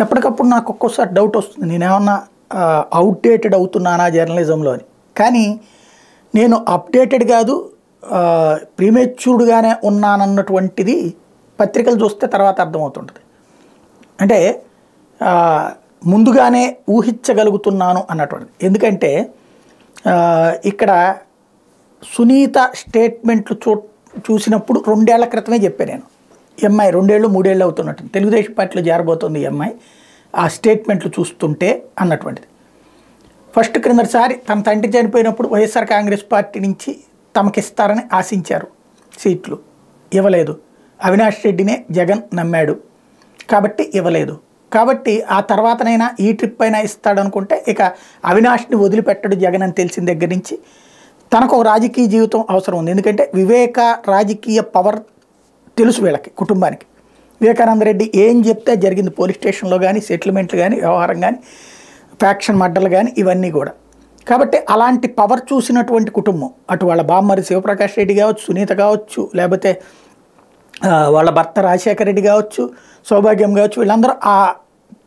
ఎప్పటికప్పుడు నాకు ఒక్కోసారి డౌట్ వస్తుంది, నేనేమన్నా అవుట్డేటెడ్ అవుతున్నానా జర్నలిజంలో అని. కానీ నేను అప్డేటెడ్ కాదు, ప్రీమెచ్యూర్డ్గానే ఉన్నానన్నటువంటిది పత్రికలు చూస్తే తర్వాత అర్థమవుతుంటుంది. అంటే ముందుగానే ఊహించగలుగుతున్నాను అన్నటువంటిది. ఎందుకంటే ఇక్కడ సునీత స్టేట్మెంట్లు చూసినప్పుడు 2 ఏళ్ల క్రితమే చెప్పాను నేను, ఎంఐ 2 ఏళ్ళు 3 ఏళ్ళు అవుతున్నట్టు తెలుగుదేశం పార్టీలో చేరబోతుంది ఎంఐ ఆ స్టేట్మెంట్లు చూస్తుంటే అన్నటువంటిది. ఫస్ట్ క్రిందటిసారి తన తండ్రి చనిపోయినప్పుడు వైఎస్ఆర్ కాంగ్రెస్ పార్టీ నుంచి తమకిస్తారని ఆశించారు, సీట్లు ఇవ్వలేదు. అవినాష్ రెడ్డినే జగన్ నమ్మాడు కాబట్టి ఇవ్వలేదు. కాబట్టి ఆ తర్వాతనైనా ఈ ట్రిప్ అయినా ఇస్తాడనుకుంటే ఇక అవినాష్ని వదిలిపెట్టడు జగన్ అని తెలిసిన దగ్గర నుంచి తనకు ఒక రాజకీయ జీవితం అవసరం ఉంది. ఎందుకంటే వివేక రాజకీయ పవర్ తెలుసు వీళ్ళకి, కుటుంబానికి. వివేకానంద రెడ్డి ఏం చెప్తే జరిగింది, పోలీస్ స్టేషన్లో కానీ, సెటిల్మెంట్లు కానీ, వ్యవహారం కానీ, ఫ్యాక్షన్ మడ్డలు కానీ, ఇవన్నీ కూడా. కాబట్టి అలాంటి పవర్ చూసినటువంటి కుటుంబం, అటు వాళ్ళ బామ్మరి శివప్రకాష్ రెడ్డి కావచ్చు, సునీత కావచ్చు, లేకపోతే వాళ్ళ భర్త రాజశేఖర రెడ్డి కావచ్చు, సౌభాగ్యం కావచ్చు, వీళ్ళందరూ ఆ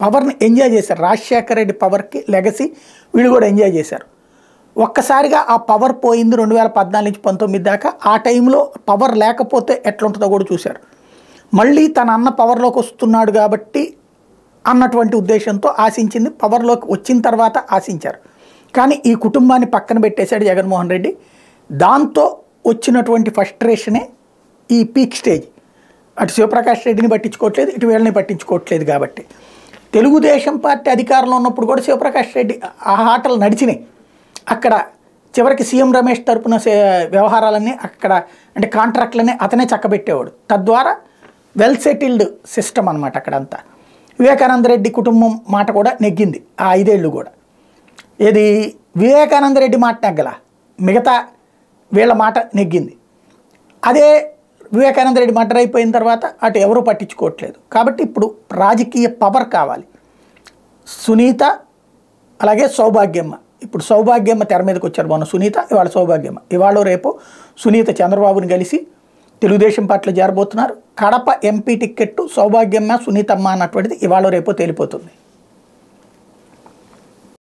పవర్ని ఎంజాయ్ చేశారు. రాజశేఖర రెడ్డి పవర్కి లెగసీ వీళ్ళు కూడా ఎంజాయ్ చేశారు. ఒక్కసారిగా ఆ పవర్ పోయింది 2014 నుంచి 19 దాకా. ఆ టైంలో పవర్ లేకపోతే ఎట్లుంటుందో కూడా చూశారు. మళ్ళీ తన అన్న పవర్లోకి వస్తున్నాడు కాబట్టి అన్నటువంటి ఉద్దేశంతో ఆశించింది, పవర్లోకి వచ్చిన తర్వాత ఆశించారు. కానీ ఈ కుటుంబాన్ని పక్కన పెట్టేశాడు జగన్మోహన్ రెడ్డి. దాంతో వచ్చినటువంటి ఫ్రస్ట్రేషనే ఈ పీక్ స్టేజ్. అటు శివప్రకాష్ రెడ్డిని పట్టించుకోవట్లేదు, ఇటు వీళ్ళని పట్టించుకోవట్లేదు. కాబట్టి తెలుగుదేశం పార్టీ అధికారంలో ఉన్నప్పుడు కూడా శివప్రకాష్ రెడ్డి ఆ ఆటలు నడిచినాయి. అక్కడ చివరికి సీఎం రమేష్ తరపున వ్యవహారాలన్నీ అక్కడ అంటే కాంట్రాక్ట్లన్నీ అతనే చక్కబెట్టేవాడు. తద్వారా వెల్ సెటిల్డ్ సిస్టమ్ అనమాట అక్కడంతా. వివేకానంద రెడ్డి కుటుంబం మాట కూడా నెగ్గింది ఆ 5 ఏళ్ళు కూడా. ఏది వివేకానంద రెడ్డి మాట నెగ్గల, మిగతా వీళ్ళ మాట నెగ్గింది. అదే వివేకానంద రెడ్డి మర్డర్ అయిపోయిన తర్వాత అటు ఎవరూ పట్టించుకోవట్లేదు. కాబట్టి ఇప్పుడు రాజకీయ పవర్ కావాలి. సునీత అలాగే సౌభాగ్యమ్మ. ఇప్పుడు సౌభాగ్యమ్మ తెర మీదకి వచ్చారు, మొన్న సునీత, ఇవాళ సౌభాగ్యమ్మ. ఇవాళ రేపు సునీత చంద్రబాబుని కలిసి తెలుగుదేశం పార్టీలో చేరబోతున్నారు. కడప ఎంపీ టికెట్టు సౌభాగ్యమ్మ సునీతమ్మ అన్నటువంటిది ఇవాళ రేపు తేలిపోతుంది.